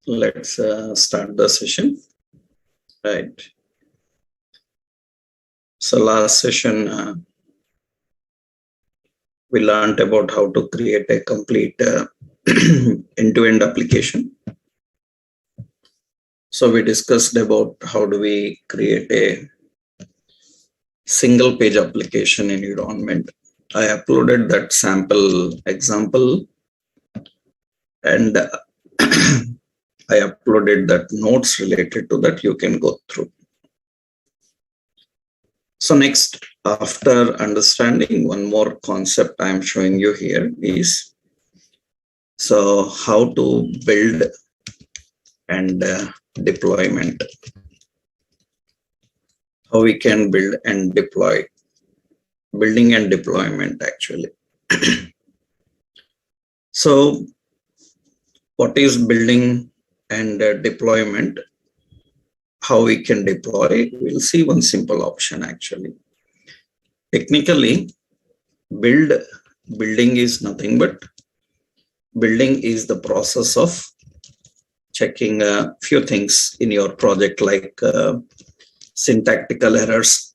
let's start the session. Right. So last session, we learned about how to create a complete end-to-end application. So we discussed about how do we create a single page application in environment. I uploaded that sample example and I uploaded that notes related to that. You can go through. So next, after understanding, one more concept I am showing you here is so how to build and deployment. How we can build and deploy, building and deployment actually. So what is building and deployment? How we can deploy? We'll see one simple option actually. Technically, building is nothing but building is the process of checking a few things in your project like syntactical errors,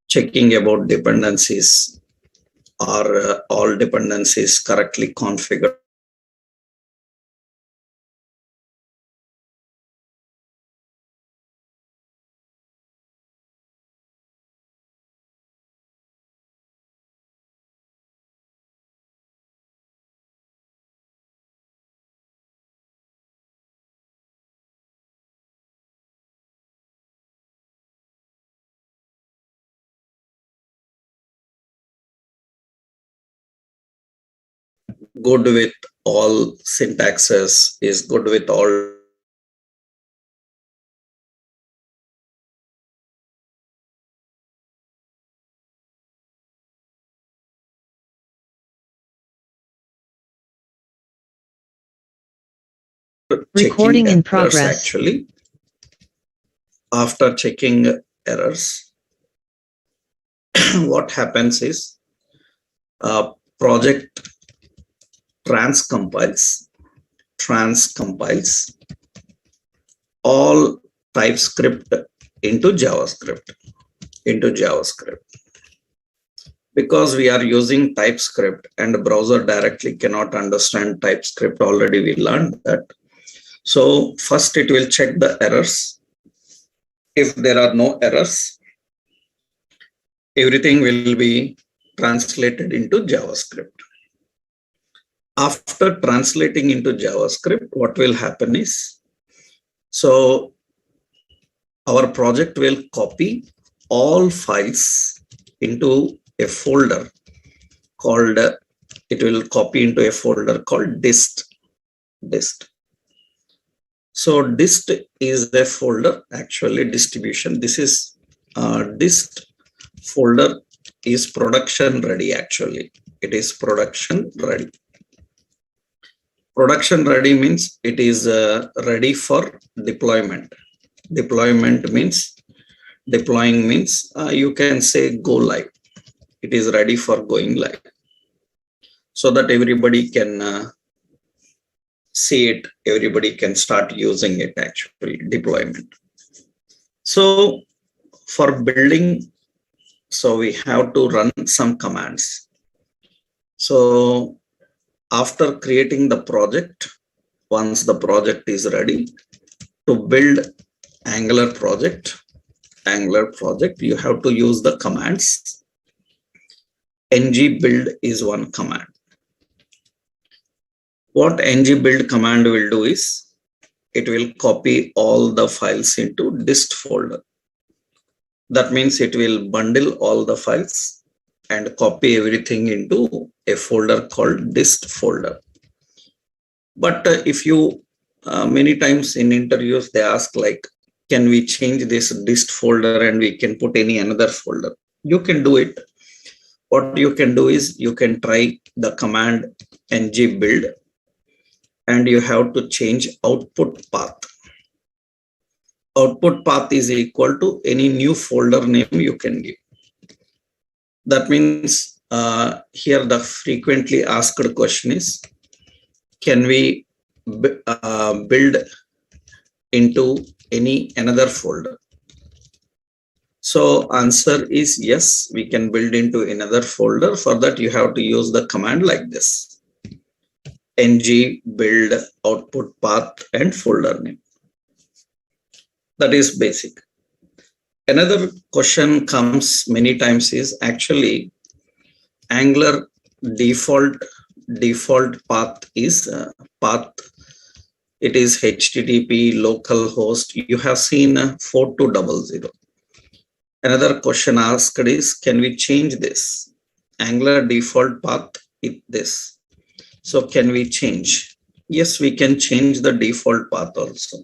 checking about dependencies, are all dependencies correctly configured. Good with all syntaxes, is good with all recording in progress. Actually, after checking errors, what happens is project transcompiles all TypeScript into JavaScript. Because we are using TypeScript and the browser directly cannot understand TypeScript, already we learned that. So first it will check the errors. If there are no errors, everything will be translated into JavaScript. After translating into JavaScript, what will happen is, so our project will copy all files into a folder called, it will copy into a folder called dist. So dist is the folder, actually distribution. This is dist folder is production ready actually. It is production ready. Production ready means it is ready for deployment. Deployment means, deploying means you can say go live. It is ready for going live. So that everybody can see it, everybody can start using it actually, deployment. So for building, so we have to run some commands. So after creating the project, once the project is ready to build Angular project, you have to use the commands. ng-build is one command. What ng-build command will do is, it will copy all the files into dist folder. That means it will bundle all the files and copy everything into a folder called dist folder. But if you, many times in interviews, they ask like, can we change this dist folder and we can put any another folder? You can do it. What you can do is, you can try the command ng-build and you have to change output path. Output path is equal to any new folder name you can give. That means Here the frequently asked question is, can we build into any another folder? So answer is yes, we can build into another folder. For that you have to use the command like this: ng build output path and folder name. That is basic. Another question comes many times is, actually Angular default path is path. It is HTTP localhost. You have seen 4200. Another question asked is, can we change this? Angular default path is this. So can we change? Yes, we can change the default path also.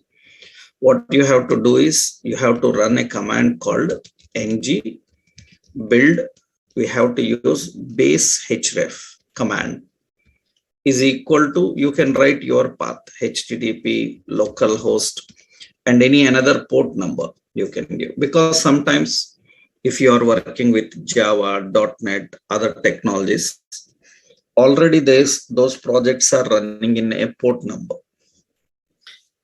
What you have to do is, you have to run a command called ng build. We have to use base href command is equal to, you can write your path, HTTP localhost, and any another port number you can give, because sometimes if you are working with Java, .NET, other technologies, already those projects are running in a port number.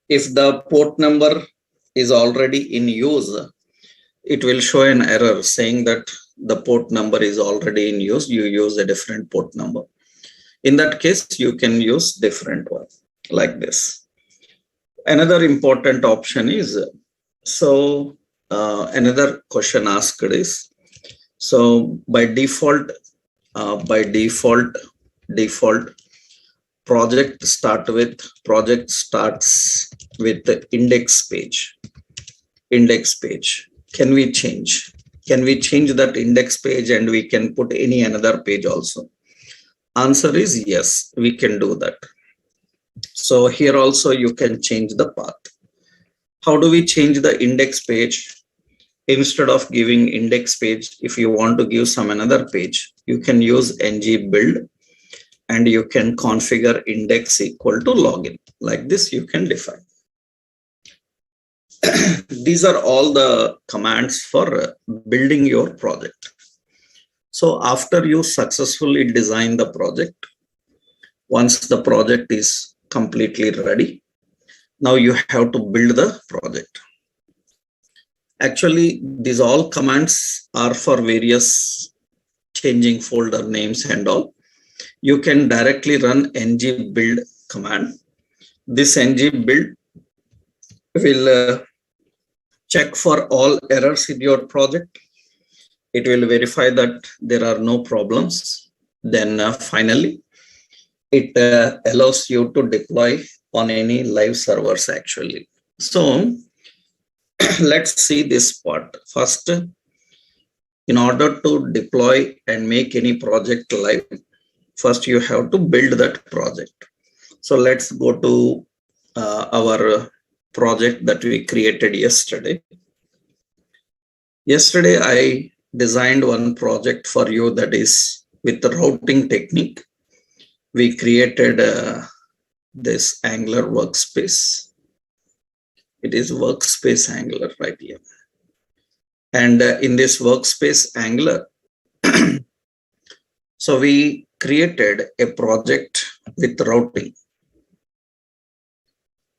If the port number is already in use, it will show an error saying that the port number is already in use. You use a different port number. In that case, you can use different one like this. Another important option is, so another question asked is, so by default project starts with the index page. Can we change that index page and we can put any another page also? Answer is yes, we can do that. So here also you can change the path. How do we change the index page? Instead of giving index page, if you want to give some another page, you can use ng build and you can configure index equal to login. Like this you can define. These are all the commands for building your project. So after you successfully design the project, once the project is completely ready, now you have to build the project. Actually, these all commands are for various changing folder names and all. You can directly run ng build command. This ng build will check for all errors in your project. It will verify that there are no problems. Then finally, it allows you to deploy on any live servers actually. So let's see this part. First, in order to deploy and make any project live, first you have to build that project. So let's go to our project that we created yesterday. Yesterday, I designed one project for you that is with the routing technique. We created this Angular workspace. It is workspace Angular right here. And in this workspace Angular, so we created a project with routing.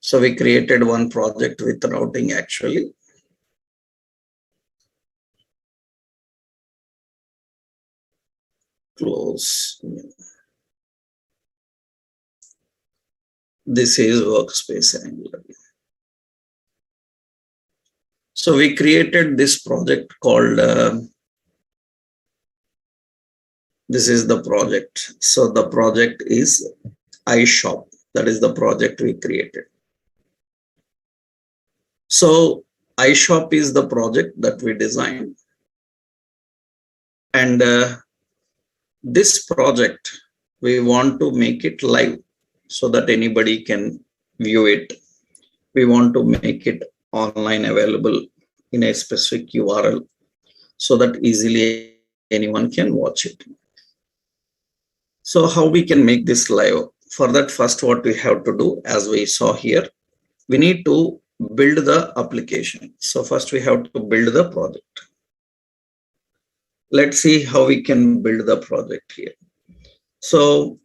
So we created one project with routing actually. Close. This is workspace Angular. So we created this project called, this is the project. So the project is iShop. That is the project we created. So iShop is the project that we designed. And this project, we want to make it live so that anybody can view it. We want to make it online available in a specific URL so that easily anyone can watch it. So how we can make this live? For that, first what we have to do, as we saw here, we need to build the application. So first we have to build the project. Let's see how we can build the project here. So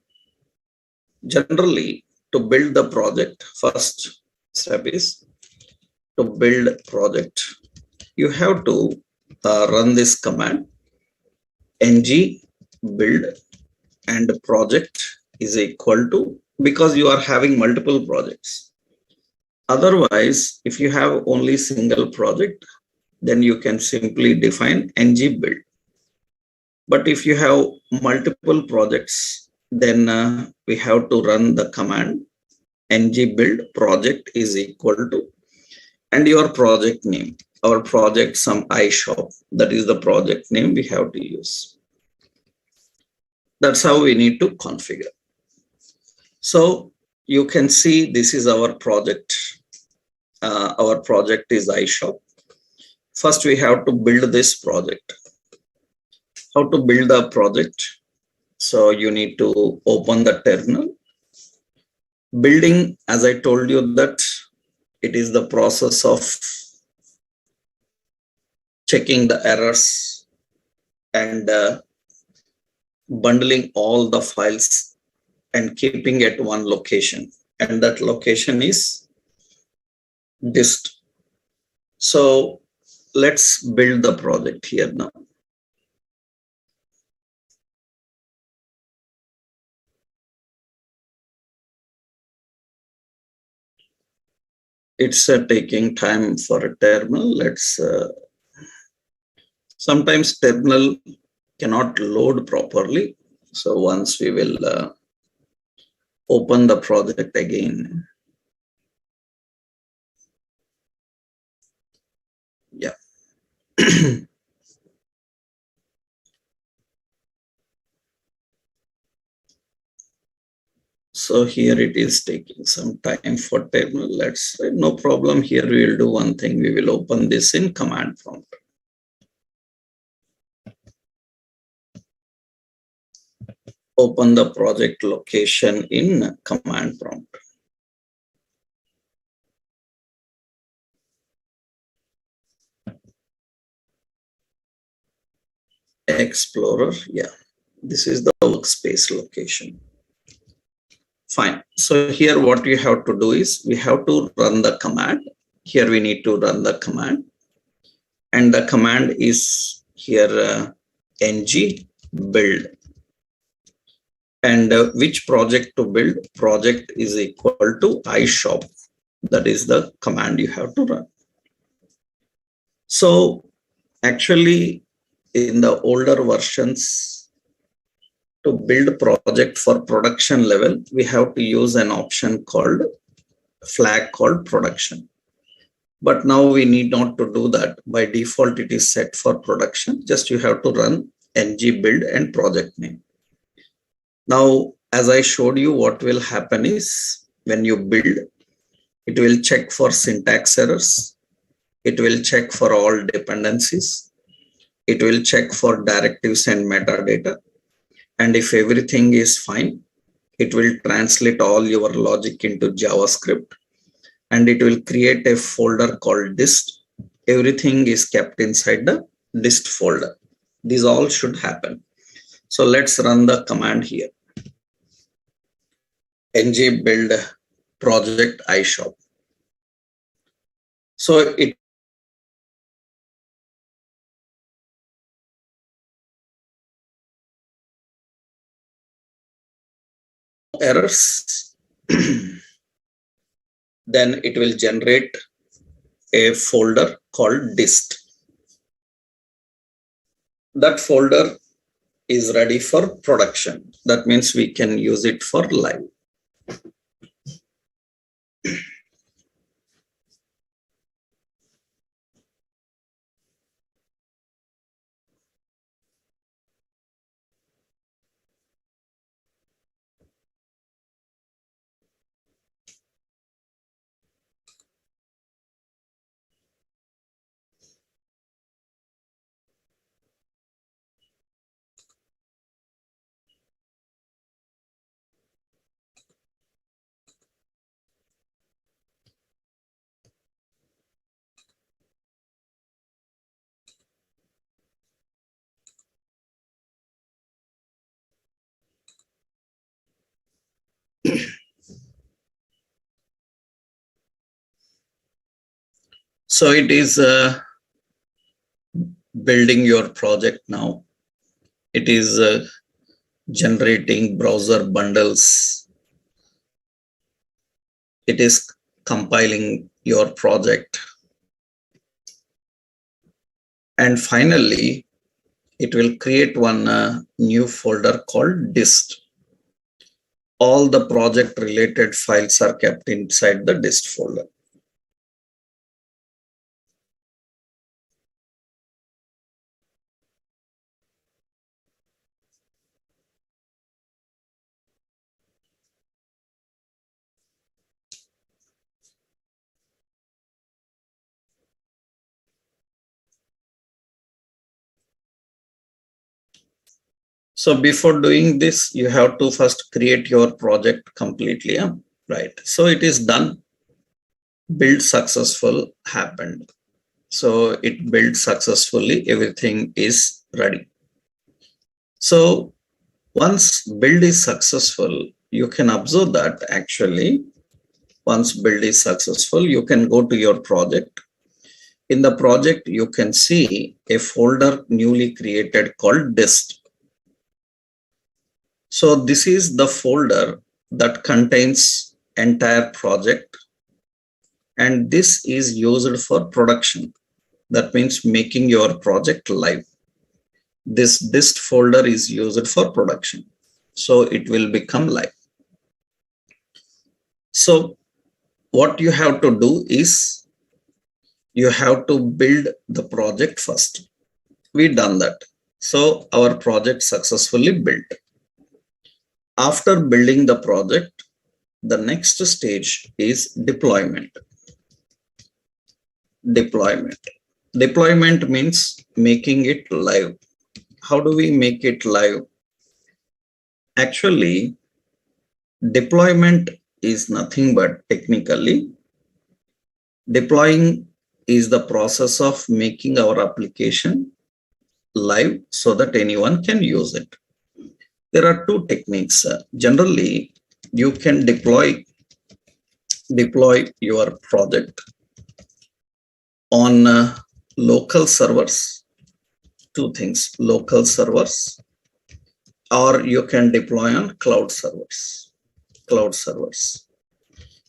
generally, to build the project, first step is to build project. You have to run this command ng build and project is equal to, because you are having multiple projects. Otherwise, if you have only single project, then you can simply define ng build. But if you have multiple projects, then we have to run the command ng build project is equal to and your project name. Our project some iShop, that is the project name we have to use. That's how we need to configure. So you can see this is our project. Our project is iShop. First, we have to build this project. How to build the project? So you need to open the terminal. Building, as I told you, that it is the process of checking the errors and bundling all the files and keeping at one location, and that location is dist. So let's build the project here now. It's taking time for a terminal. Let's sometimes terminal cannot load properly. So once we will open the project again. Yeah. So here it is taking some time for terminal. Let's say no problem. Here we will do one thing. We will open this in command prompt. Open the project location in command prompt. Explorer, yeah, this is the workspace location. Fine. So here what we have to do is we have to run the command. Here we need to run the command, and the command is here ng build. And which project to build? Project is equal to iShop. That is the command you have to run. So actually, in the older versions, to build project for production level, we have to use an option called flag called production. But now we need not to do that. By default, it is set for production. Just you have to run ng build and project name. Now, as I showed you, what will happen is when you build, it will check for syntax errors. It will check for all dependencies. It will check for directives and metadata. And if everything is fine, it will translate all your logic into JavaScript, and it will create a folder called dist. Everything is kept inside the dist folder. These all should happen. So let's run the command here. ng build project iShop. So it errors. Then it will generate a folder called dist. That folder is ready for production. That means we can use it for live. So it is building your project now. It is generating browser bundles. It is compiling your project. And finally, it will create one new folder called dist. All the project related files are kept inside the dist folder. So before doing this, you have to first create your project completely, right? So it is done. Build successful happened. So it built successfully, everything is ready. So once build is successful, you can observe that actually once build is successful, you can go to your project. In the project, you can see a folder newly created called dist. So this is the folder that contains entire project, and this is used for production. That means making your project live. This dist folder is used for production, so it will become live. So what you have to do is you have to build the project first. We done that. So our project successfully built. After building the project, the next stage is deployment. Deployment means making it live. How do we make it live? Actually, deployment is nothing but technically, deploying is the process of making our application live so that anyone can use it. There are two techniques. Generally, you can deploy your project on local servers. Two things, local servers, or you can deploy on cloud servers.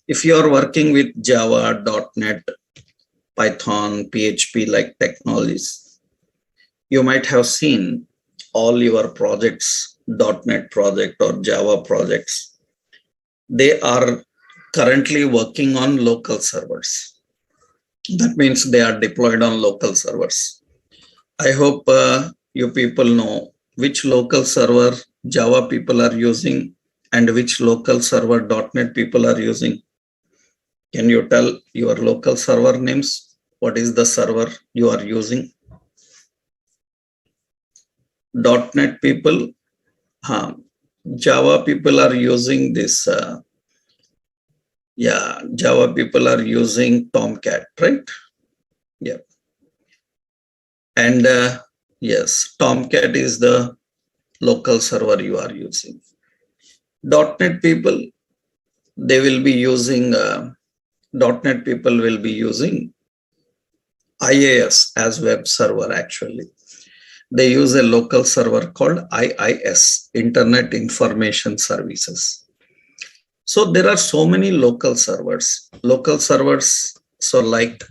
If you are working with Java, .NET, Python, PHP like technologies, you might have seen all your projects, .NET project or Java projects, they are currently working on local servers. That means they are deployed on local servers. I hope you people know which local server Java people are using and which local server .NET people are using. Can you tell your local server names? What is the server you are using? .NET people, Java people are using this. Java people are using Tomcat, right? Yeah. And yes, Tomcat is the local server you are using. .NET people, they will be using, .NET people will be using IIS as web server actually. They use a local server called IIS, Internet Information Services. So there are so many local servers. So like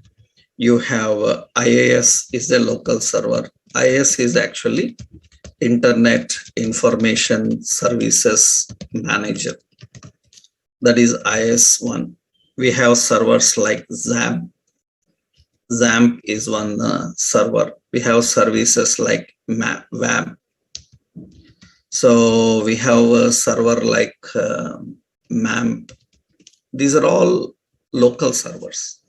you have IIS is the local server. IIS is actually Internet Information Services Manager. That is IIS1. We have servers like XAMPP. XAMPP is one server. We have services like WAMP. So we have a server like MAMP. These are all local servers.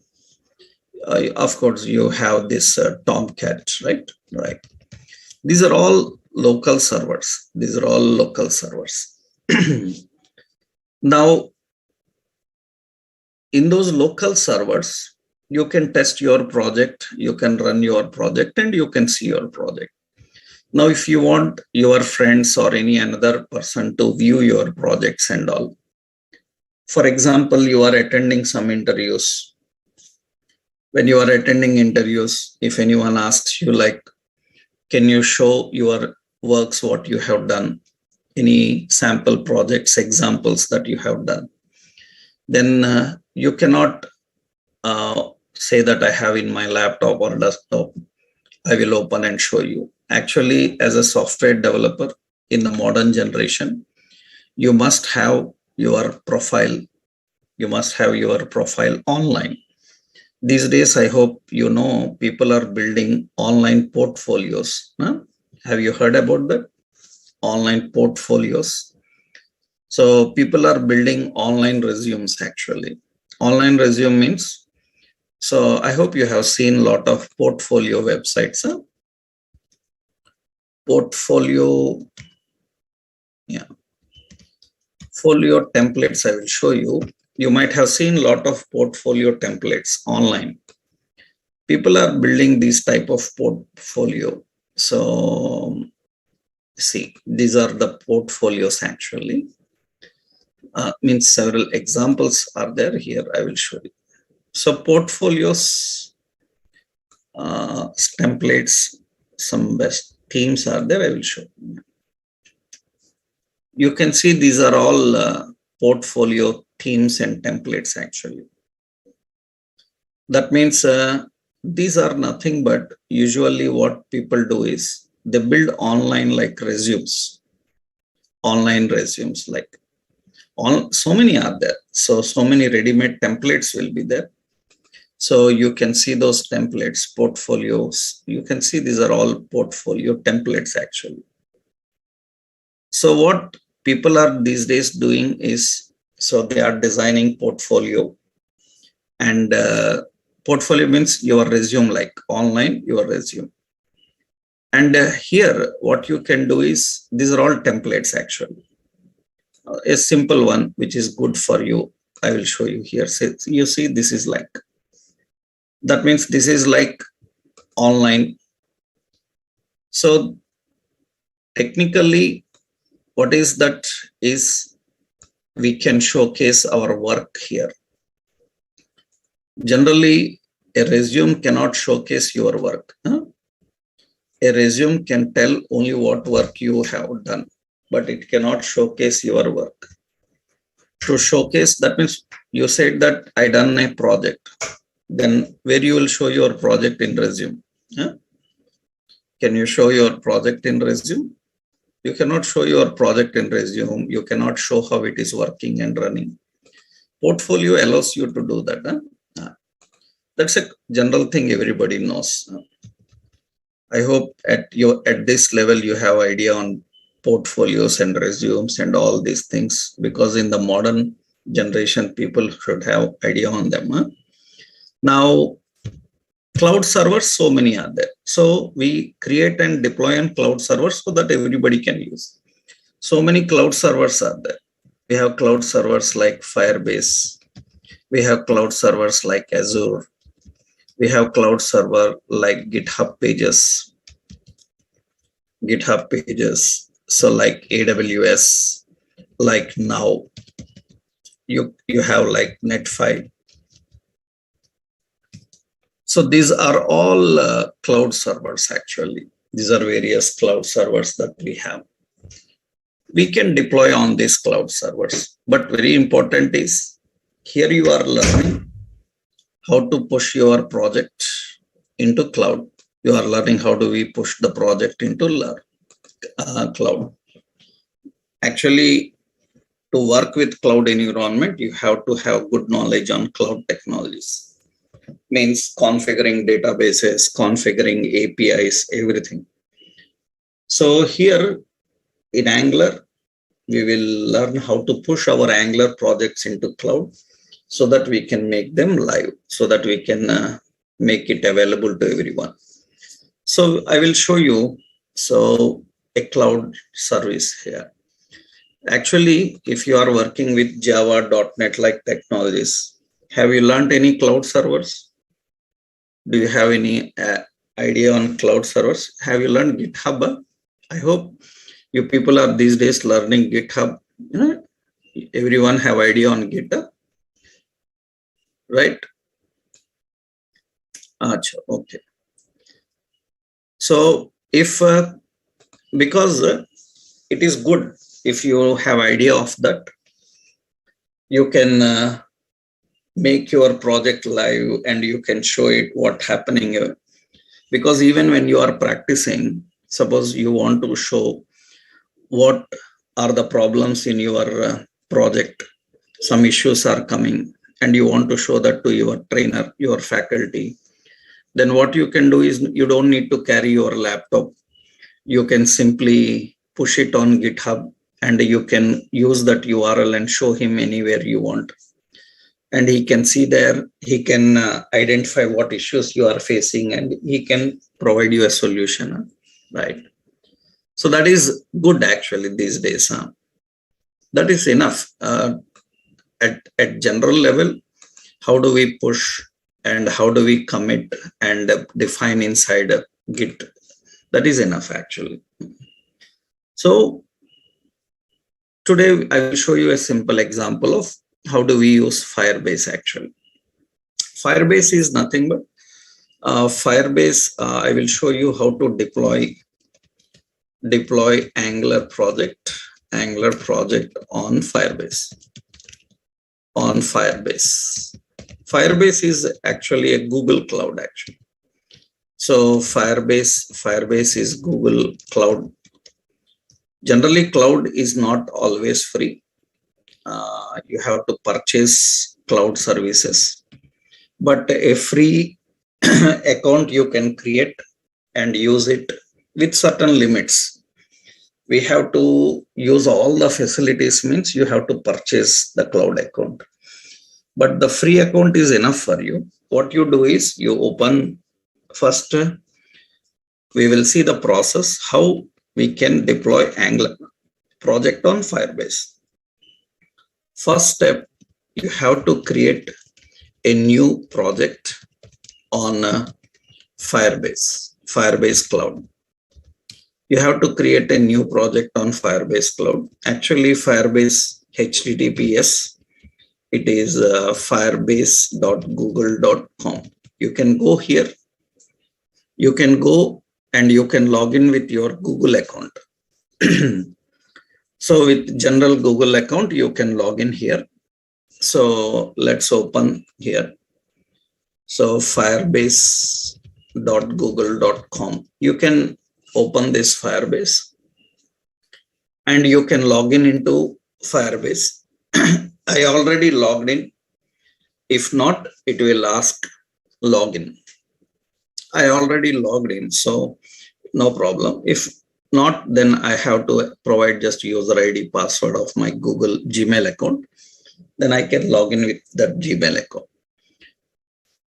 Of course, you have this Tomcat, right? Right. These are all local servers. Now, in those local servers, you can test your project, you can run your project, and you can see your project. Now, if you want your friends or any another person to view your projects and all, For example, you are attending some interviews. When you are attending interviews, if anyone asks you like, can you show your works, what you have done, any sample projects, examples that you have done, then you cannot say that I have in my laptop or desktop. I will open and show you. Actually, as a software developer in the modern generation, you must have your profile. You must have your profile online. These days, I hope you know people are building online portfolios. Huh? Have you heard about that? Online portfolios. So people are building online resumes actually. Online resume means, so I hope you have seen a lot of portfolio websites. Huh? Portfolio, yeah. Folio templates I will show you. You might have seen a lot of portfolio templates online. People are building this type of portfolio. So see, these are the portfolios actually. Means several examples are there here. I will show you. So portfolios, templates, some best themes are there. I will show you. You can see these are all portfolio themes and templates actually. That means these are nothing but usually what people do is they build online like resumes, online resumes like so many are there. So many ready-made templates will be there. So you can see those templates, portfolios. You can see these are all portfolio templates actually. So what people are these days doing is, so they are designing portfolio, and portfolio means your resume, like online, your resume. And here, what you can do is, these are all templates actually. A simple one, which is good for you, I will show you here. So you see, this is like, that means this is like online. So technically, what is that is we can showcase our work here. Generally, a resume cannot showcase your work. Huh? A resume can tell only what work you have done, but it cannot showcase your work. To showcase, that means you said that I done a project. Then where you will show your project in resume? Huh? Can you show your project in resume? You cannot show your project in resume. You cannot show how it is working and running. Portfolio allows you to do that. Huh? That's a general thing everybody knows. I hope at this level you have idea on portfolios and resumes and all these things, because in the modern generation people should have idea on them. Huh? Now, cloud servers, so many are there. So we create and deploy on cloud servers so that everybody can use. So many cloud servers are there. We have cloud servers like Firebase. We have cloud servers like Azure. We have cloud server like GitHub Pages. So like AWS, like Now. You have like Netfile. So these are all cloud servers actually. These are various cloud servers that we have. We can deploy on these cloud servers, but very important is here you are learning how to push your project into cloud. You are learning how do we push the project into cloud. Actually, to work with cloud environment, you have to have good knowledge on cloud technologies. Means configuring databases, configuring APIs, everything. So here in Angular, we will learn how to push our Angular projects into cloud so that we can make them live, so that we can make it available to everyone. So I will show you a cloud service here. Actually, if you are working with Java, .NET like technologies, have you learned any cloud servers? Do you have any idea on cloud servers? Have you learned GitHub? I hope you people are these days learning GitHub. You know, Everyone have idea on GitHub, right? Achha, okay. So if because it is good if you have idea of that, you can make your project live and you can show it what happening. Because even when you are practicing, suppose you want to show what are the problems in your project, some issues are coming, and you want to show that to your trainer, your faculty, then what you can do is you don't need to carry your laptop. You can simply push it on GitHub and you can use that URL and show him anywhere you want. And he can see there, he can identify what issues you are facing and he can provide you a solution, right? So that is good actually these days. That is enough. At general level, how do we push and how do we commit and define inside Git? That is enough actually. So today I will show you a simple example of how do we use Firebase actually. Firebase is nothing but Firebase. I will show you how to deploy Angular project on Firebase. Firebase is actually a Google Cloud actually. So Firebase is Google Cloud. Generally, cloud is not always free. You have to purchase cloud services, but a free account you can create and use it with certain limits. We have to use all the facilities, means you have to purchase the cloud account, but the free account is enough for you. What you do is you open first, we will see the process how we can deploy Angular project on Firebase. First step, you have to create a new project on Firebase Cloud. You have to create a new project on Firebase Cloud. Actually, Firebase HTTPS, it is firebase.google.com. You can go here. You can go and you can log in with your Google account. So with general Google account, you can log in here. So let's open here. So firebase.google.com. You can open this Firebase and you can log in into Firebase. I already logged in. If not, it will ask login. I already logged in, so no problem. If not, then I have to provide just user ID password of my Google Gmail account. Then I can log in with that Gmail account.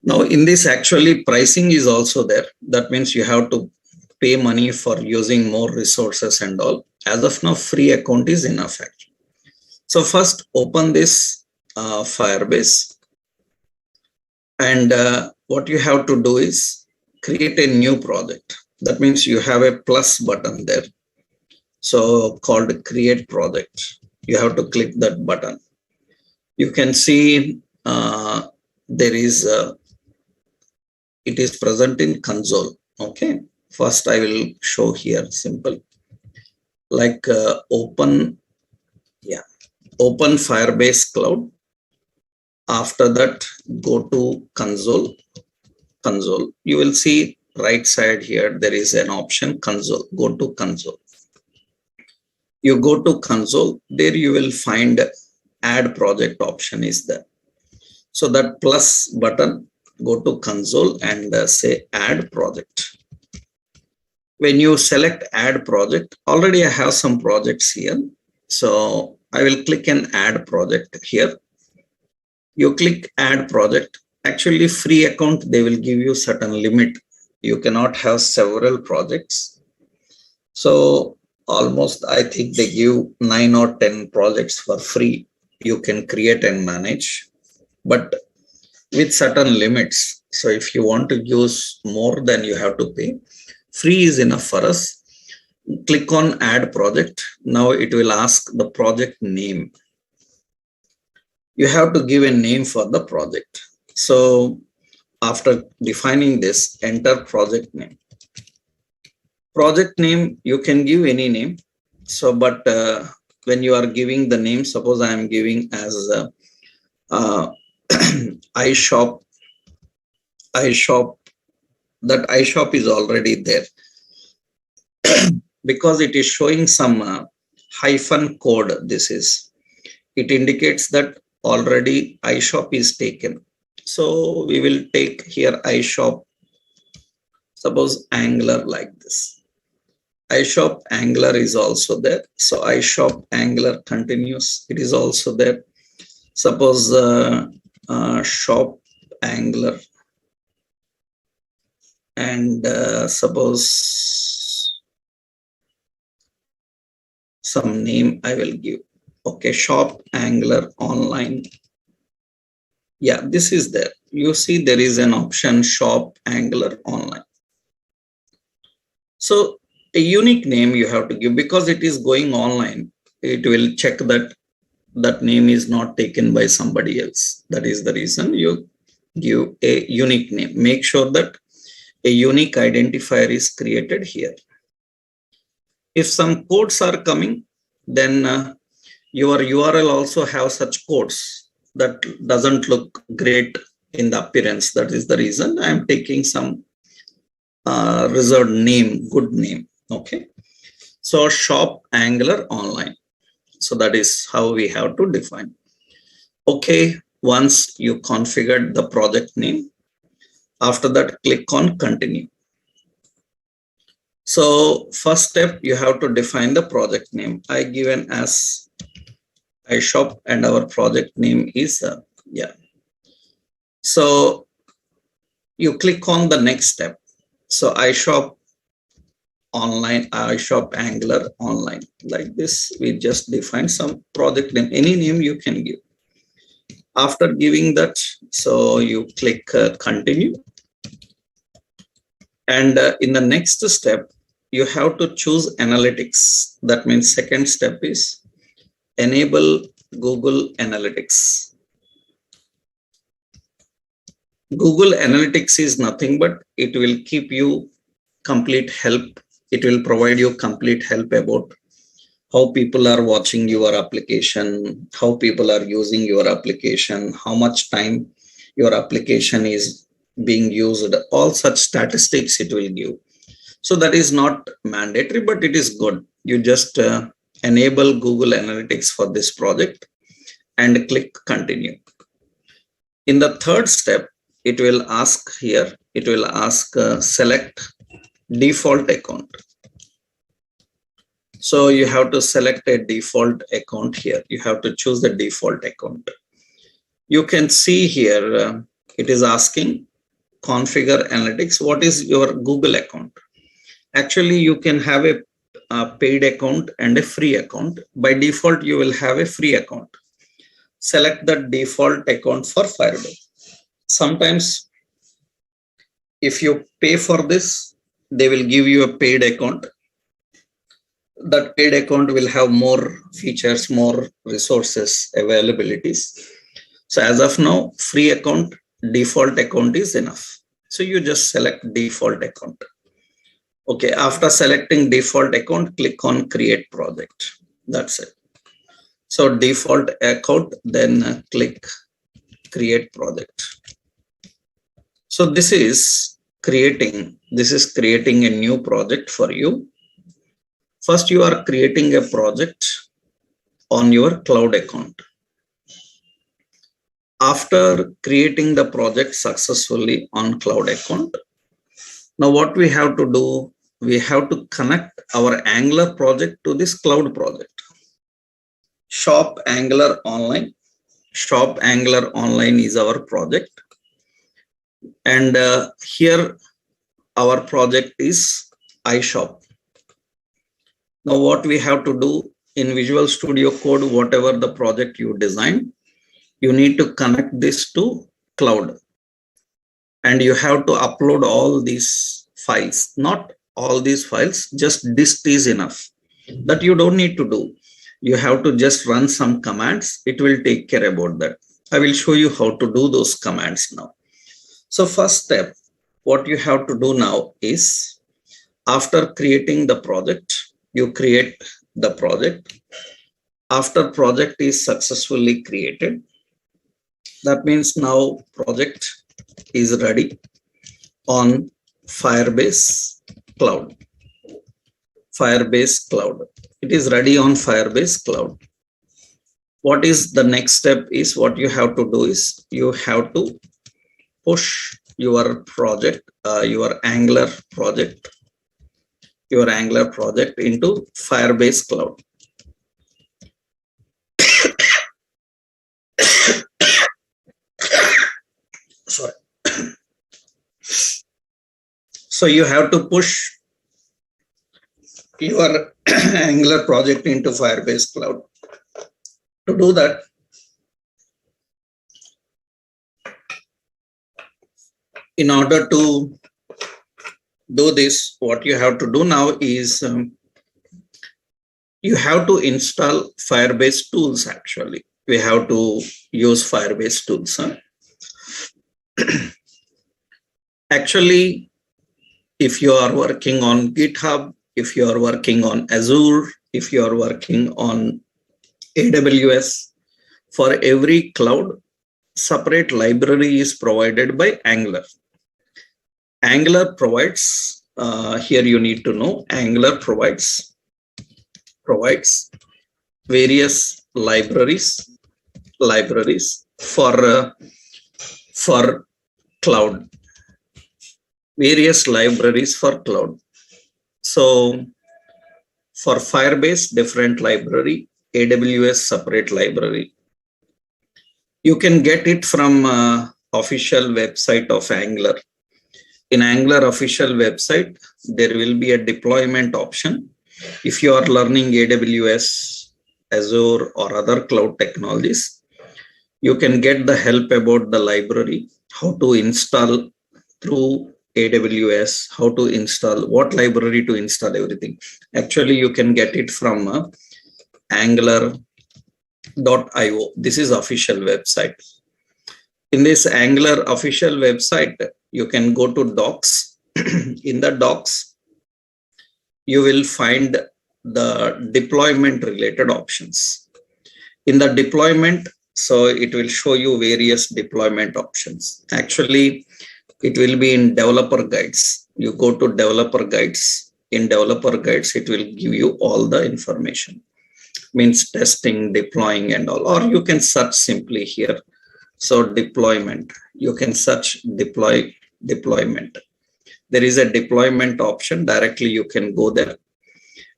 Now in this actually pricing is also there. That means you have to pay money for using more resources and all. As of now, free account is enough actually. So first open this Firebase, and what you have to do is create a new project. That means you have a plus button there. So called create project. You have to click that button. You can see there is it is present in console. Okay. First I will show here simple, like open Firebase Cloud. After that, go to console. You will see right side here, there is an option console. Go to console. You go to console, there you will find add project option is there. So that plus button, go to console and say add project. When you select add project, already I have some projects here. So I will click an add project here. You click add project. Actually, free account, they will give you certain limit. You cannot have several projects. So almost, I think they give 9 or 10 projects for free. You can create and manage, but with certain limits. So if you want to use more, then you have to pay. Free is enough for us. Click on add project. Now it will ask the project name. you have to give a name for the project. So after defining this, enter project name. Project name, you can give any name. So, but when you are giving the name, suppose I am giving as iShop, that iShop is already there. Because it is showing some hyphen code, it indicates that already iShop is taken. So we will take here iShop, suppose Angular like this. iShop Angular is also there. So iShop Angular continues, it is also there. Suppose shop Angular, and suppose some name I will give. Okay, shop Angular online. Yeah, this is there. You see there is an option shop Angular online. So a unique name you have to give, because it is going online. It will check that that name is not taken by somebody else. That is the reason you give a unique name. Make sure that a unique identifier is created here. If some codes are coming, then your URL also have such codes that doesn't look great in the appearance. That is the reason I am taking some reserved name, good name. Okay, so shop Angular online. So that is how we have to define. Okay, once you configured the project name, after that click on continue. So first step, you have to define the project name. I given as iShop and our project name is So you click on the next step. So iShop online, iShop Angular online, like this. We just define some project name, any name you can give. After giving that, so you click continue. And in the next step, you have to choose analytics. That means second step is enable Google Analytics. Google Analytics is nothing but it will keep you complete help. It will provide you complete help about how people are watching your application, how people are using your application, how much time your application is being used, all such statistics it will give. So that is not mandatory, but it is good. You just enable Google Analytics for this project and click continue. In the third step, it will ask here, it will ask select default account. So you have to select a default account here. You have to choose the default account. You can see here, it is asking configure analytics. What is your Google account? Actually, you can have a paid account and a free account. By default, you will have a free account. Select the default account for Firebase. Sometimes if you pay for this, they will give you a paid account. That paid account will have more features, more resources, availabilities. So as of now, free account, default account is enough. So you just select default account. Okay, after selecting default account, click on create project. That's it. So default account, then click create project. So this is creating a new project for you. First, you are creating a project on your cloud account. After creating the project successfully on cloud account, now what we have to do, we have to connect our Angular project to this cloud project. Shop Angular online. Shop Angular online is our project. And here our project is iShop. Now what we have to do in Visual Studio Code, whatever the project you design, you need to connect this to cloud. And you have to upload all these files, not all these files, just dist is enough. That you don't need to do. You have to just run some commands. It will take care about that. I will show you how to do those commands now. So first step, what you have to do now is, after creating the project, you create the project. After project is successfully created, that means now project is ready on Firebase Cloud. Firebase Cloud. It is ready on Firebase Cloud. What is the next step is, what you have to do is, you have to push your project, your Angular project into Firebase Cloud. Sorry. So you have to push your Angular project into Firebase Cloud. To do that, in order to do this, what you have to do now is, you have to install Firebase tools. Actually, we have to use Firebase tools. Actually, if you are working on GitHub, if you are working on Azure, if you are working on AWS, for every cloud, separate library is provided by Angular. Angular provides, here you need to know, Angular provides various libraries for cloud. Various libraries for cloud. So for Firebase, different library, AWS separate library. You can get it from official website of Angular. In Angular official website, there will be a deployment option. If you are learning AWS, Azure or other cloud technologies, you can get the help about the library, how to install through AWS, how to install, what library to install, everything. Actually, you can get it from angular.io. This is official website. In this Angular official website, you can go to docs. In the docs, you will find the deployment related options. In the deployment, so it will show you various deployment options. Actually, it will be in developer guides. You go to developer guides. In developer guides, it will give you all the information. Means testing, deploying and all. Or you can search simply here. So deployment, you can search deployment. There is a deployment option. Directly you can go there.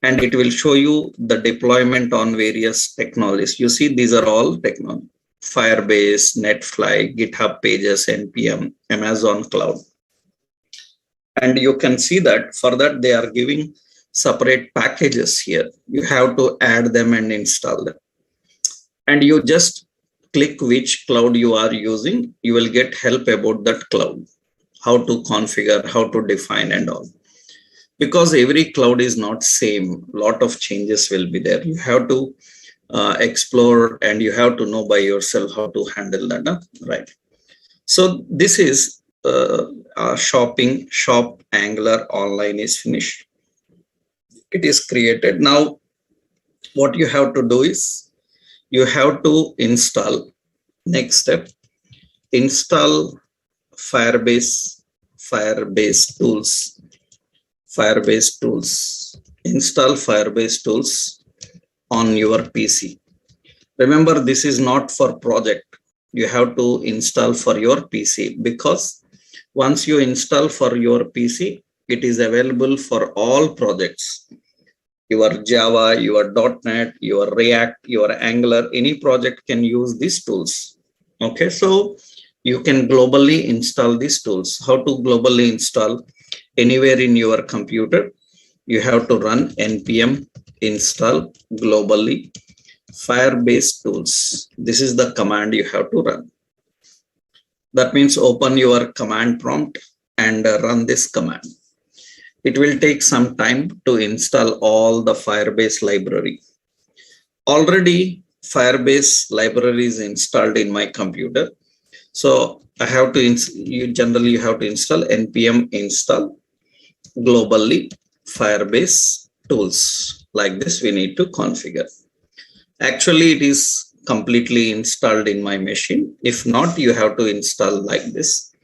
And it will show you the deployment on various technologies. You see, these are all technology. Firebase, Netfly, GitHub Pages, NPM, Amazon Cloud. And you can see that for that they are giving separate packages here. You have to add them and install them. And you just click which cloud you are using. You will get help about that cloud, how to configure, how to define and all. Because every cloud is not same, lot of changes will be there. You have to explore and you have to know by yourself how to handle that, right? So this is shop Angular online is finished. It is created. Now what you have to do is, you have to install, next step, install Firebase tools. Install Firebase tools on your PC. Remember, this is not for project. You have to install for your PC, because once you install for your PC, it is available for all projects. Your Java, your .NET, your React, your Angular, any project can use these tools. Okay, so you can globally install these tools. How to globally install? Anywhere in your computer, you have to run npm install globally Firebase tools. This is the command you have to run. That means open your command prompt and run this command. It will take some time to install all the Firebase library. Already Firebase library is installed in my computer. So I have to, you generally have to install npm install globally Firebase tools. Like this, we need to configure. Actually, it is completely installed in my machine. If not, you have to install like this.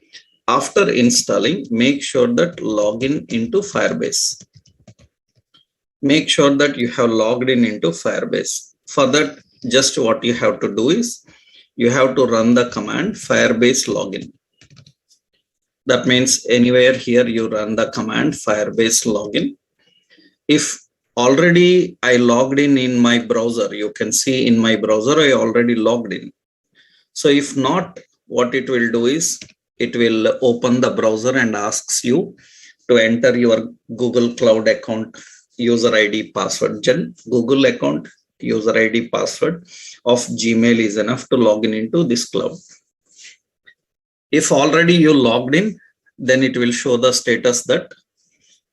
After installing, make sure that login into Firebase. Make sure that you have logged in into Firebase. For that, just what you have to do is you have to run the command Firebase login. That means anywhere here you run the command Firebase login. If already I logged in my browser, you can see in my browser I already logged in. So if not, what it will do is it will open the browser and asks you to enter your Google Cloud account user ID password. Google account user ID password of Gmail is enough to log in into this cloud. If already you logged in, then it will show the status that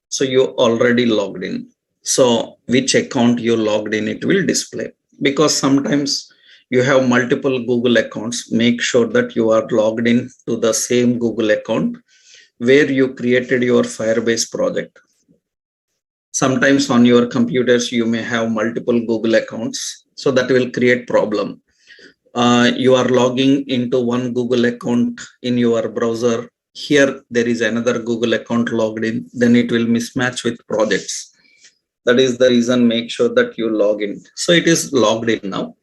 so you already logged in. So which account you logged in, it will display. Because sometimes you have multiple Google accounts, make sure that you are logged in to the same Google account where you created your Firebase project. Sometimes on your computers, you may have multiple Google accounts. So that will create problem. You are logging into one Google account in your browser. Here, there is another Google account logged in, then it will mismatch with projects. That is the reason, make sure that you log in. So it is logged in now.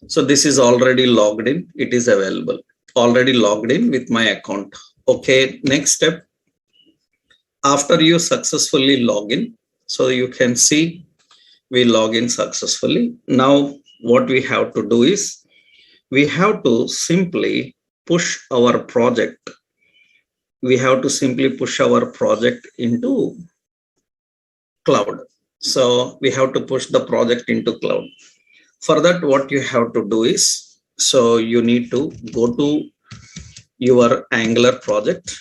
So this is already logged in. It is available. Already logged in with my account. Okay, next step. After you successfully log in, so you can see we log in successfully. Now what we have to do is we have to simply push our project. We have to simply push our project into cloud. So we have to push the project into cloud. For that, what you have to do is, so you need to go to your Angular project,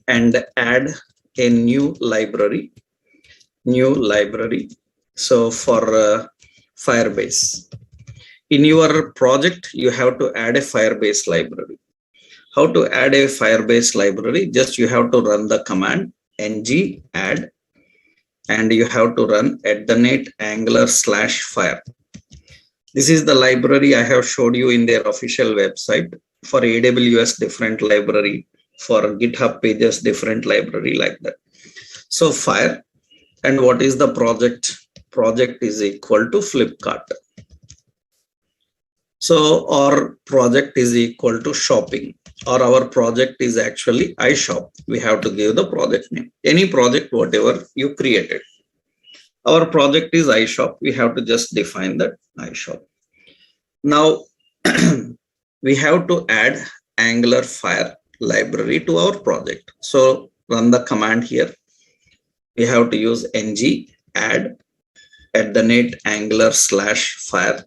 and add a new library. So for Firebase. In your project, you have to add a Firebase library. How to add a Firebase library? Just you have to run the command ng add, and you have to run @angular/fire. This is the library I have showed you in their official website. For AWS, different library. For GitHub pages, different library like that. So fire, and what is the project? Project is equal to Flipkart. So our project is equal to shopping, or our project is actually iShop. We have to give the project name. Any project, whatever you created. Our project is iShop. We have to just define that iShop. Now we have to add Angular Fire library to our project. So run the command here. We have to use ng add @angular/fire,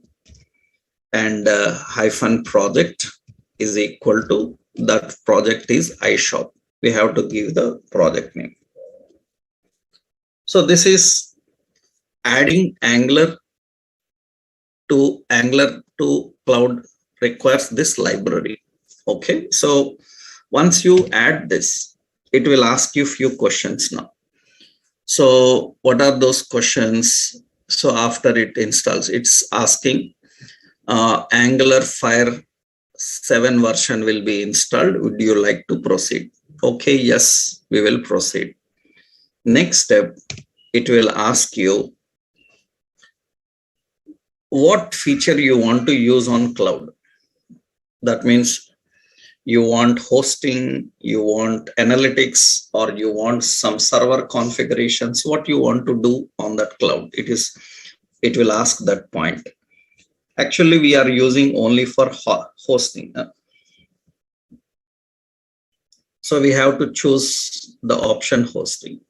and hyphen project is equal to that project is iShop. We have to give the project name. So this is adding Angular to cloud requires this library. Okay, so once you add this, it will ask you few questions now. So what are those questions? So after it installs, it's asking Angular Fire 7 version will be installed. Would you like to proceed? Okay, yes, we will proceed. Next step, it will ask you what feature you want to use on cloud. That means you want hosting, you want analytics, or you want some server configurations. What you want to do on that cloud? It will ask that point. Actually, we are using only for hosting. So we have to choose the option hosting.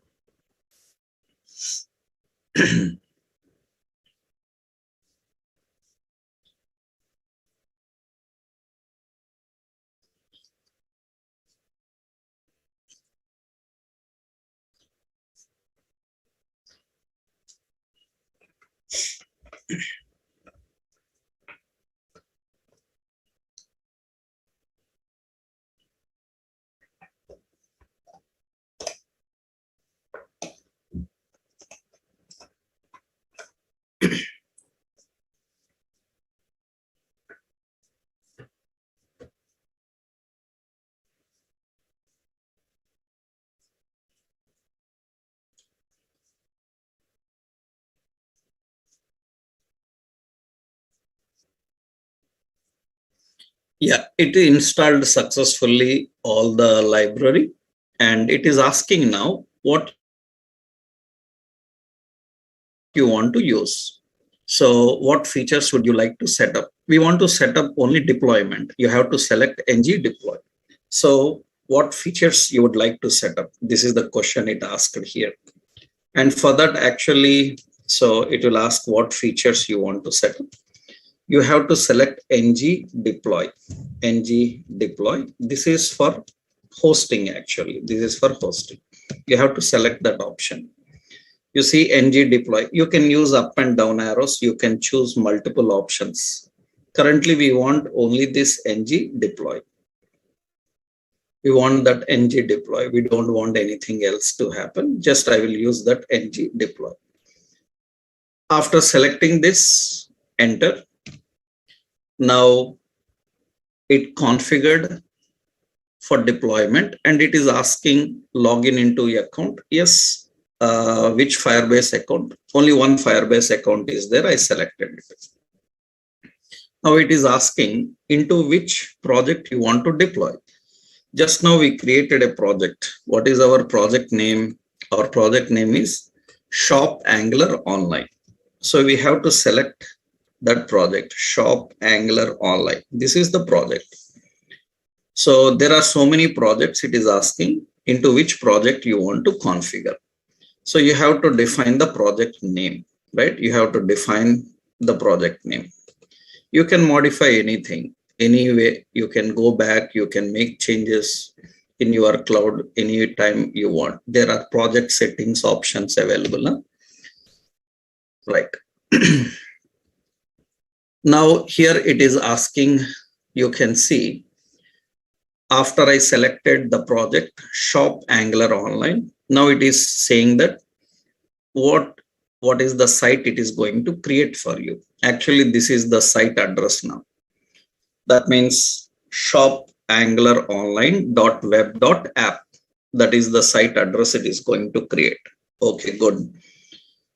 Yeah, it installed successfully all the library, and it is asking now what you want to use. So what features would you like to set up? We want to set up only deployment. You have to select ng deploy. So what features you would like to set up? This is the question it asked here. And for that, actually, so it will ask what features you want to set up. You have to select ng deploy. ng deploy. This is for hosting, actually. This is for hosting. You have to select that option. You see ng deploy. You can use up and down arrows. You can choose multiple options. Currently, we want only this ng deploy. We want that ng deploy. We don't want anything else to happen. Just I will use that ng deploy. After selecting this, enter. Now it configured for deployment, and it is asking login into your account. Yes, which Firebase account? Only one Firebase account is there. I selected it. Now it is asking into which project you want to deploy. Just now we created a project. What is our project name? Our project name is Shop Angular Online. So we have to select that project, Shop Angular Online. This is the project. So there are so many projects. It is asking into which project you want to configure. So you have to define the project name, right? You have to define the project name. You can modify anything. Anyway, you can go back, you can make changes in your cloud anytime you want. There are project settings options available. Huh? Right. Now here it is asking, you can see, after I selected the project Shop Angular Online, now it is saying that what is the site it is going to create for you. Actually, this is the site address now. That means shopangularonline.web.app. That is the site address it is going to create. Okay, good.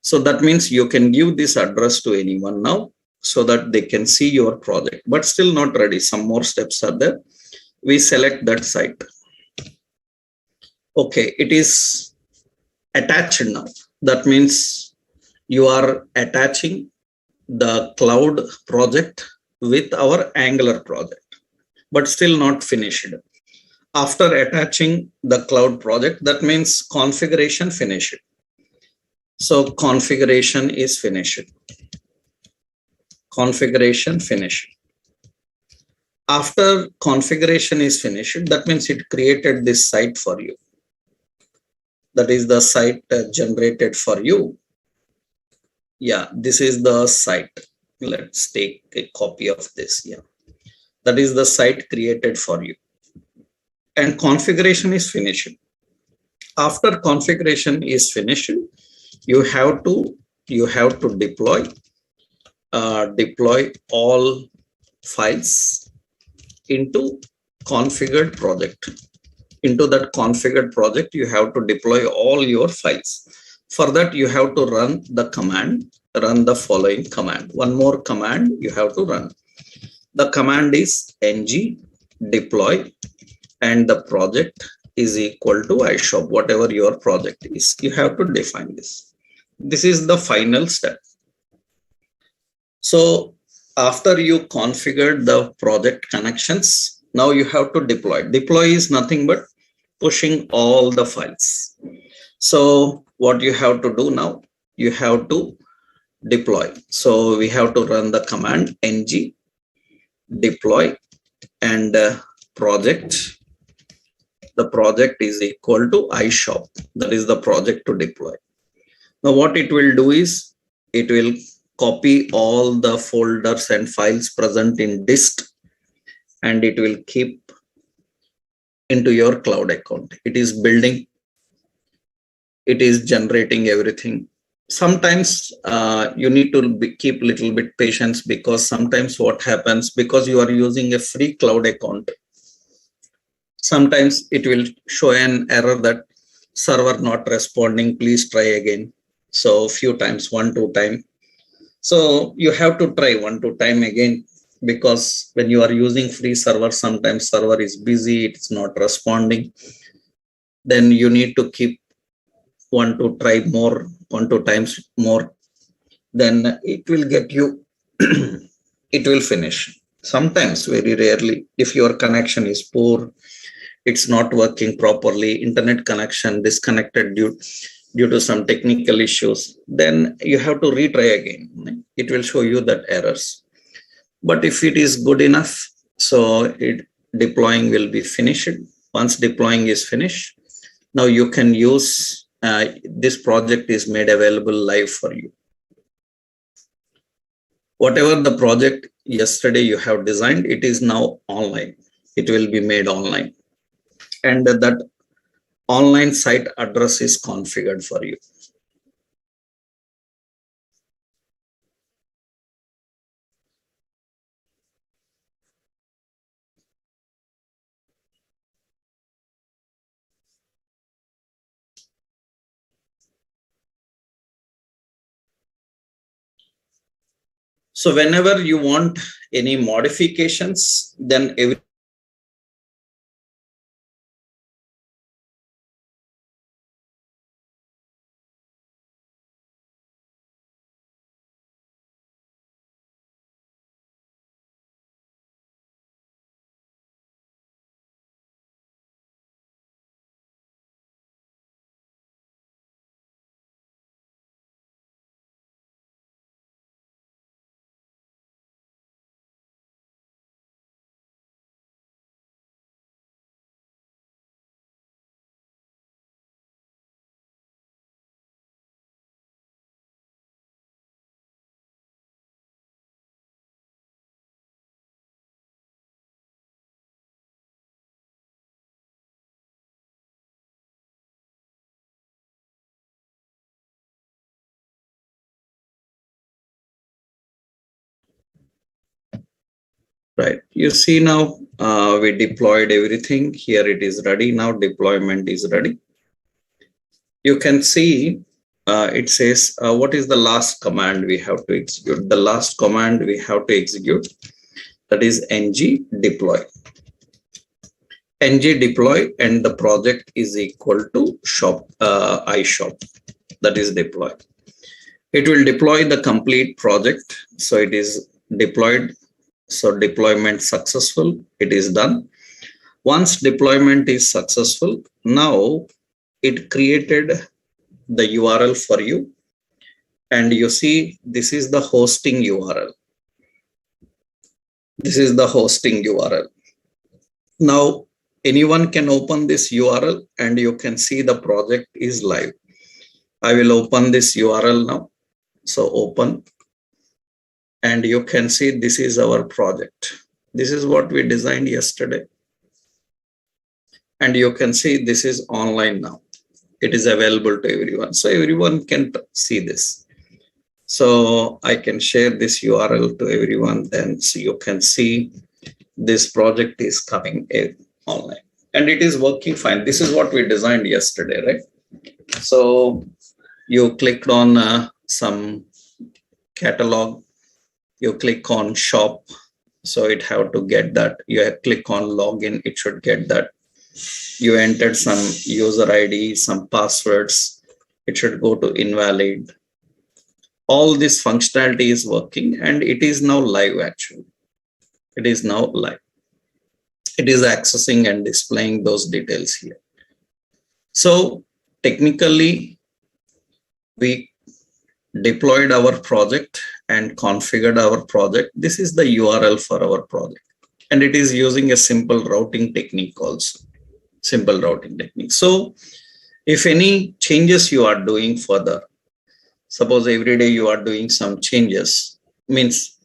So that means you can give this address to anyone now so that they can see your project, but still not ready. Some more steps are there. We select that site. Okay, it is attached now. That means you are attaching the cloud project with our Angular project, but still not finished. After attaching the cloud project, that means configuration finished. So configuration is finished. Configuration finished. After configuration is finished, that means it created this site for you. That is the site generated for you. Yeah, this is the site. Let's take a copy of this. Yeah, that is the site created for you. And configuration is finished. After configuration is finished, you have to deploy all files into configured project. Into that configured project, you have to deploy all your files. For that, you have to run the command, run the following command. One more command you have to run. The command is ng deploy, and the project is equal to iShop, whatever your project is. You have to define this. This is the final step. So after you configured the project connections, now you have to deploy. Deploy is nothing but pushing all the files. So what you have to do now, you have to deploy. So we have to run the command ng deploy, and project. The project is equal to iShop. That is the project to deploy. Now what it will do is, it will copy all the folders and files present in disk, and it will keep into your cloud account. It is building, it is generating everything. Sometimes you need to keep little bit patience, because sometimes what happens, because you are using a free cloud account, sometimes it will show an error that server not responding, please try again. So few times, 1-2 times. So you have to try 1-2 times again, because when you are using free server, sometimes server is busy, it's not responding. Then you need to keep 1-2 try more, 1-2 times more. Then it will get you, it will finish. Sometimes, very rarely, if your connection is poor, it's not working properly, internet connection disconnected due to some technical issues, then you have to retry again. It will show you that errors. But if it is good enough, so deploying will be finished. Once deploying is finished, now you can use, this project is made available live for you. Whatever the project yesterday you have designed, it is now online. It will be made online. And that online site address is configured for you. So whenever you want any modifications, then every right, you see now we deployed everything. Here it is ready. Now deployment is ready. You can see it says what is the last command we have to execute. The last command we have to execute, that is ng deploy. Ng deploy, and the project is equal to shop iShop, that is deploy. It will deploy the complete project. So it is deployed. So deployment successful, it is done. Once deployment is successful, now it created the URL for you. And you see, this is the hosting URL. This is the hosting URL. Now anyone can open this URL and you can see the project is live. I will open this URL now. So open, and you can see this is our project. This is what we designed yesterday. And you can see this is online now. It is available to everyone. So everyone can see this. So I can share this URL to everyone, then so you can see this project is coming online. And it is working fine. This is what we designed yesterday, right? So you clicked on some catalog, you click on shop, so it have to get that. You click on login, it should get that. You entered some user ID, some passwords, it should go to invalid. All this functionality is working, and it is now live. Actually, it is now live. It is accessing and displaying those details here. So technically, we deployed our project and configured our project. This is the URL for our project, and it is using a simple routing technique also. Simple routing technique. So if any changes you are doing further, Suppose every day you are doing some changes, means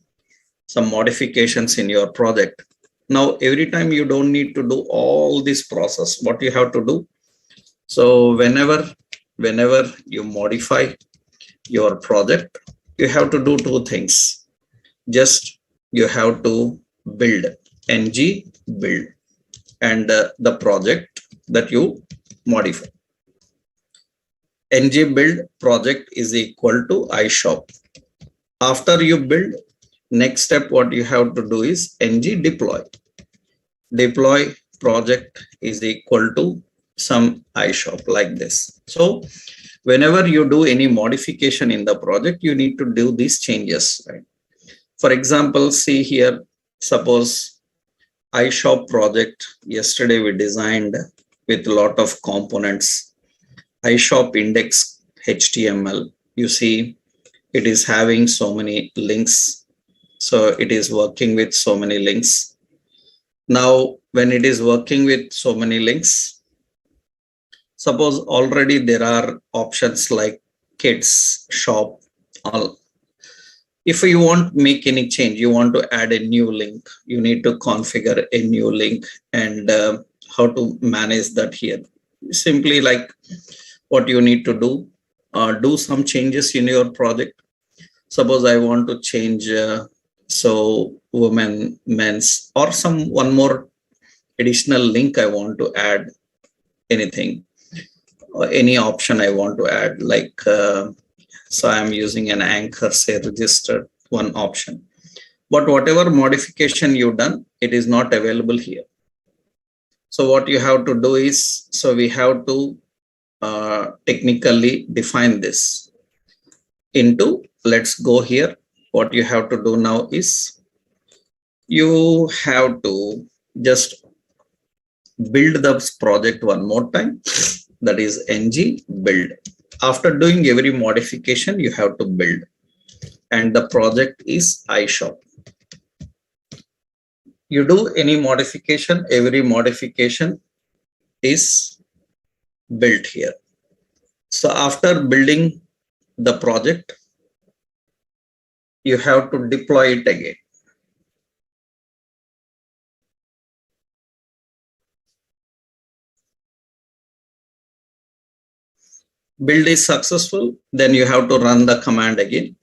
some modifications in your project. Now, every time you don't need to do all this process. What you have to do? So whenever you modify your project, you have to do two things. Just you have to build ng build and the project that you modify. Ng build project is equal to iShop. After you build, next step what you have to do is ng deploy. Deploy project is equal to some iShop like this. So whenever you do any modification in the project, you need to do these changes, right? For example, see here, suppose iShop project, yesterday we designed with a lot of components. iShop index HTML, you see it is having so many links. So it is working with so many links. Now, when it is working with so many links, suppose already there are options like kids, shop, all. If you want to make any change, you want to add a new link, you need to configure a new link and how to manage that here. Simply like what you need to do some changes in your project. Suppose I want to change so women, men's, or one more additional link I want to add, anything, or any option I want to add, like so I'm using an anchor, say registered, one option. But whatever modification you've done, it is not available here. So what you have to do is, so we have to technically define this into, let's go here. What you have to do now is you have to just build the project one more time. That is ng build. After doing every modification, you have to build, and the project is iShop. You do any modification, every modification is built here. So after building the project, you have to deploy it again. Build is successful, then you have to run the command again.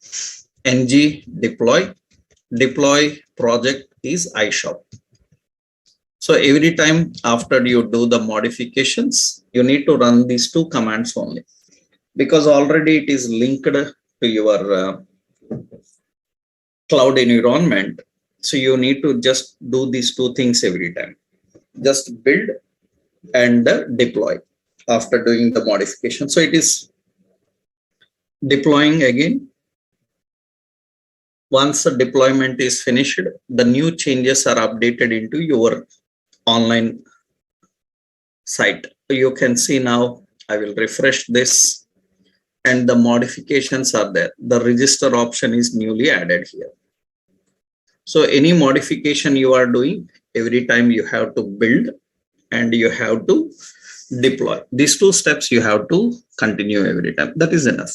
ng deploy. Deploy project is iShop. So every time after you do the modifications, you need to run these two commands only, because already it is linked to your cloud environment. So you need to just do these two things every time. Just build and deploy after doing the modification. So it is deploying again. Once the deployment is finished, the new changes are updated into your online site. You can see now, I will refresh this and the modifications are there. The register option is newly added here. So any modification you are doing, every time you have to build and you have to deploy. These two steps you have to continue every time. That is enough.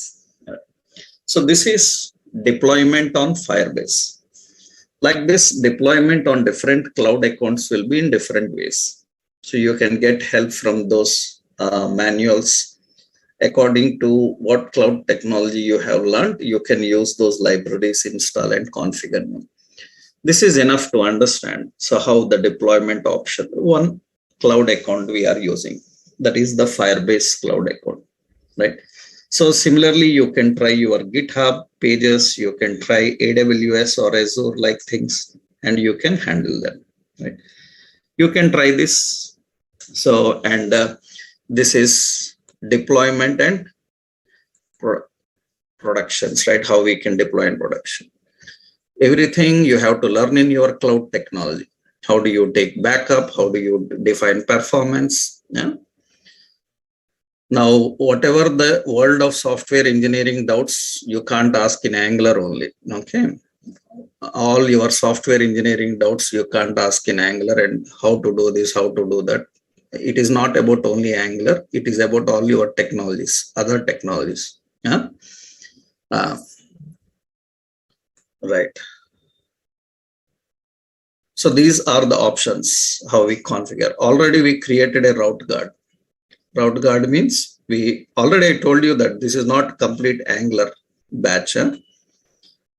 So this is deployment on Firebase. Like this, deployment on different cloud accounts will be in different ways. So you can get help from those manuals. According to what cloud technology you have learned, you can use those libraries, install and configure them. This is enough to understand. So how the deployment option, one cloud account we are using, that is the Firebase cloud account, right? So similarly, you can try your GitHub pages, you can try AWS or Azure like things, and you can handle them, right? You can try this. So, and this is deployment and productions, right? How we can deploy in production. Everything you have to learn in your cloud technology. How do you take backup? How do you define performance? Yeah. Now, whatever the world of software engineering doubts, you can't ask in Angular only. Okay. All your software engineering doubts, you can't ask in Angular, and how to do this, how to do that. It is not about only Angular. It is about all your technologies, other technologies. Yeah. Right. So these are the options how we configure. Already we created a route guard. Route guard means we already told you that this is not complete Angular batch.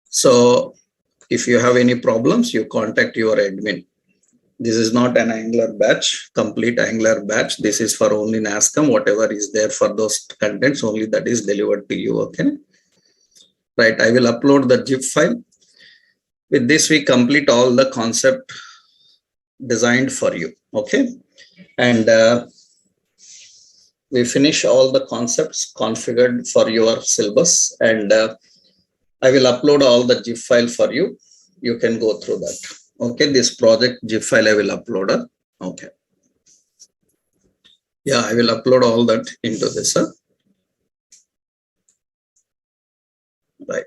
So if you have any problems, you contact your admin. This is not an Angular batch, complete Angular batch. This is for only NASCOM. Whatever is there for those contents, only that is delivered to you. Okay. Right. I will upload the zip file. With this, we complete all the concept designed for you. Okay. And we finish all the concepts configured for your syllabus. And I will upload all the zip file for you. You can go through that. Okay. This project zip file I will upload. Okay. Yeah, I will upload all that into this. Right.